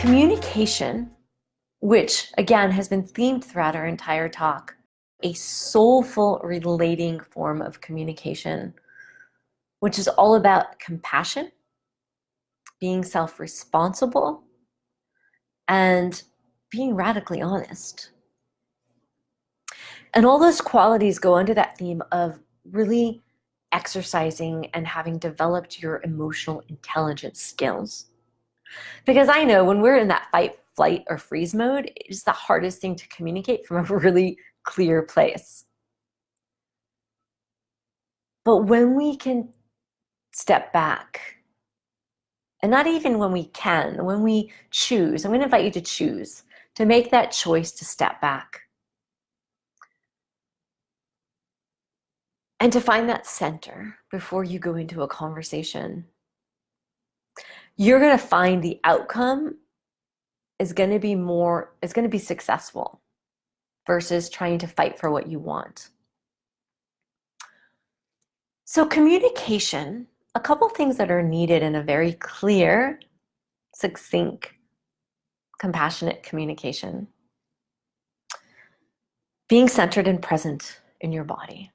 Communication, which again has been themed throughout our entire talk, a soulful relating form of communication, which is all about compassion, being self-responsible, and being radically honest. And all those qualities go under that theme of really exercising and having developed your emotional intelligence skills. Because I know when we're in that fight, flight, or freeze mode, it's the hardest thing to communicate from a really clear place. But when we can step back, and not even when we can, when we choose, I'm going to invite you to choose, to make that choice to step back. And to find that center before you go into a conversation. You're going to find the outcome is going to be successful versus trying to fight for what you want. So communication, a couple things that are needed in a very clear, succinct, compassionate communication. Being centered and present in your body.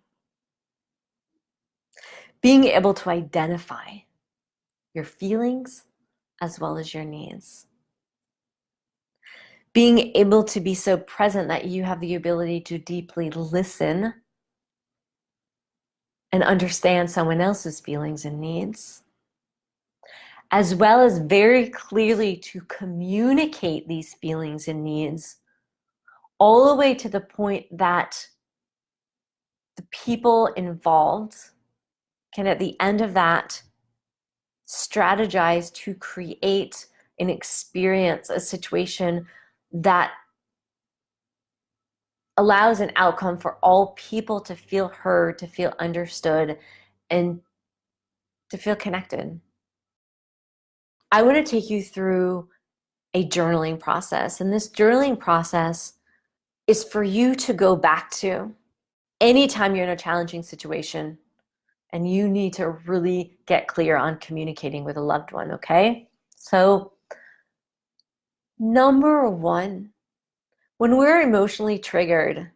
Being able to identify your feelings as well as your needs. Being able to be so present that you have the ability to deeply listen and understand someone else's feelings and needs, as well as very clearly to communicate these feelings and needs all the way to the point that the people involved can, at the end of that, strategize to create an experience, a situation that allows an outcome for all people to feel heard, to feel understood, and to feel connected. I want to take you through a journaling process. And this journaling process is for you to go back to anytime you're in a challenging situation and you need to really get clear on communicating with a loved one, okay? So, number one, when we're emotionally triggered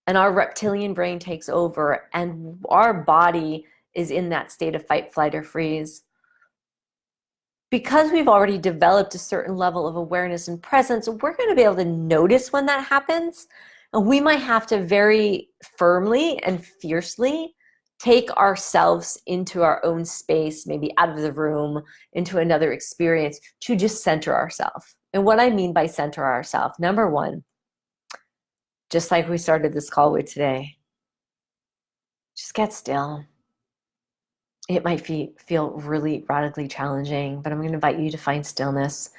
and our reptilian brain takes over and our body is in that state of fight, flight, or freeze, because we've already developed a certain level of awareness and presence, we're going to be able to notice when that happens. And we might have to very firmly and fiercely take ourselves into our own space, maybe out of the room, into another experience to just center ourselves. And what I mean by center ourselves, number one, just like we started this call with today, just get still. It might feel really radically challenging, but I'm going to invite you to find stillness.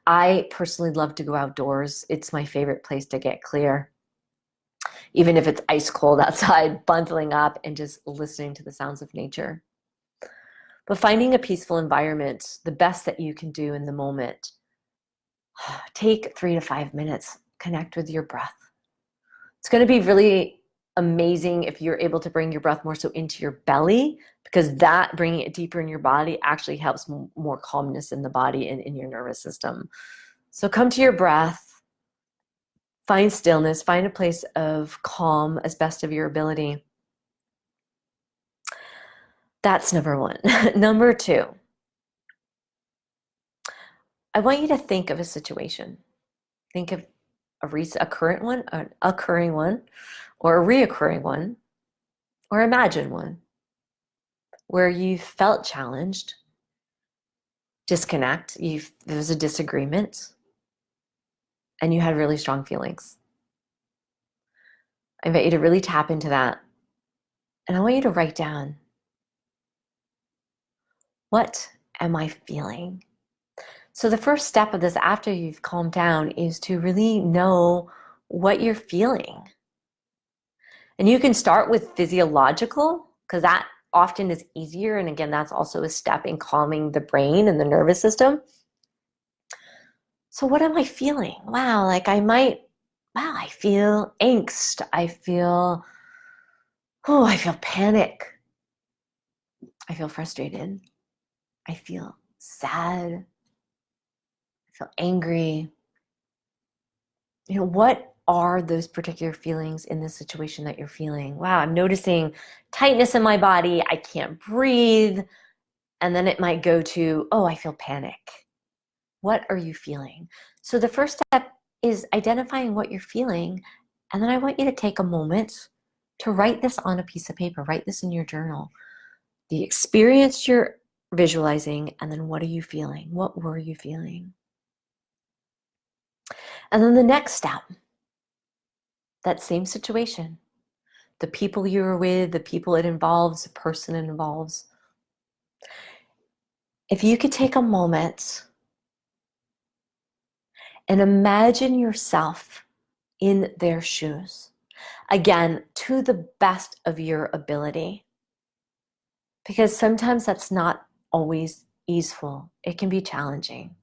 I personally love to go outdoors. It's my favorite place to get clear. Even if it's ice cold outside, bundling up and just listening to the sounds of nature. But finding a peaceful environment, the best that you can do in the moment. Take 3 to 5 minutes, connect with your breath. It's going to be really amazing if you're able to bring your breath more so into your belly, because that, bringing it deeper in your body, actually helps more calmness in the body and in your nervous system. So come to your breath, find stillness, find a place of calm as best of your ability. That's number one. Number two, I want you to think of a situation. Think of a current one, an occurring one, or a reoccurring one, or imagine one where you felt challenged, disconnect, there was a disagreement, and you had really strong feelings. I invite you to really tap into that. And I want you to write down, what am I feeling? So the first step of this after you've calmed down is to really know what you're feeling. And you can start with physiological, because that often is easier. And again, that's also a step in calming the brain and the nervous system. So what am I feeling? Wow, I feel angst. I feel panic. I feel frustrated. I feel sad. I feel angry. What are those particular feelings in this situation that you're feeling? Wow, I'm noticing tightness in my body. I can't breathe. And then it might go to, oh, I feel panic. What are you feeling? So the first step is identifying what you're feeling. And then I want you to take a moment to write this on a piece of paper. Write this in your journal. The experience you're visualizing, and then what are you feeling? What were you feeling? And then the next step, that same situation, the people you were with, the people it involves, the person it involves. If you could take a moment and imagine yourself in their shoes, again, to the best of your ability, because sometimes that's not always easeful. It can be challenging.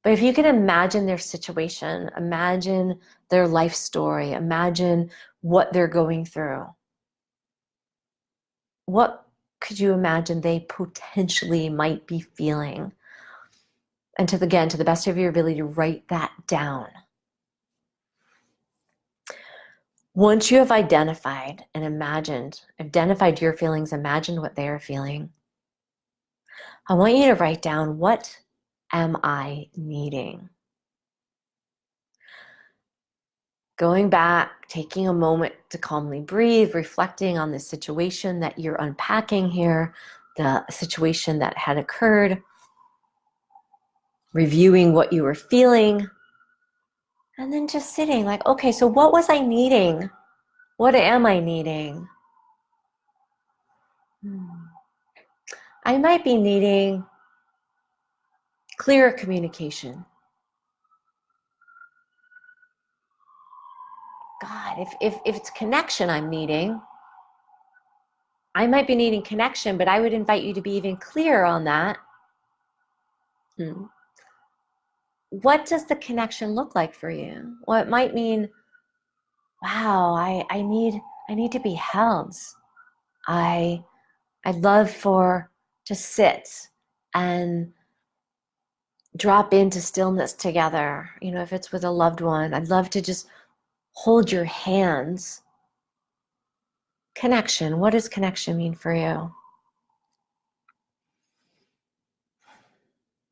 But if you can imagine their situation, imagine their life story, imagine what they're going through, what could you imagine they potentially might be feeling? And to the best of your ability, to write that down. Once you have identified and identified your feelings, imagined what they are feeling, I want you to write down, what am I needing? Going back, taking a moment to calmly breathe, reflecting on the situation that you're unpacking here, the situation that had occurred, reviewing what you were feeling, and then just sitting like, okay, so what was I needing? What am I needing? I might be needing clearer communication. God, if it's connection I'm needing, I might be needing connection, but I would invite you to be even clearer on that. What does the connection look like for you? Well, it might mean, wow, I need to be held. I'd love to sit and drop into stillness together. If it's with a loved one, I'd love to just hold your hands. Connection. What does connection mean for you?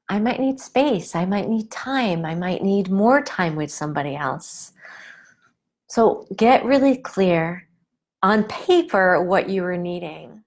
I might need space. I might need time. I might need more time with somebody else. So get really clear on paper what you are needing.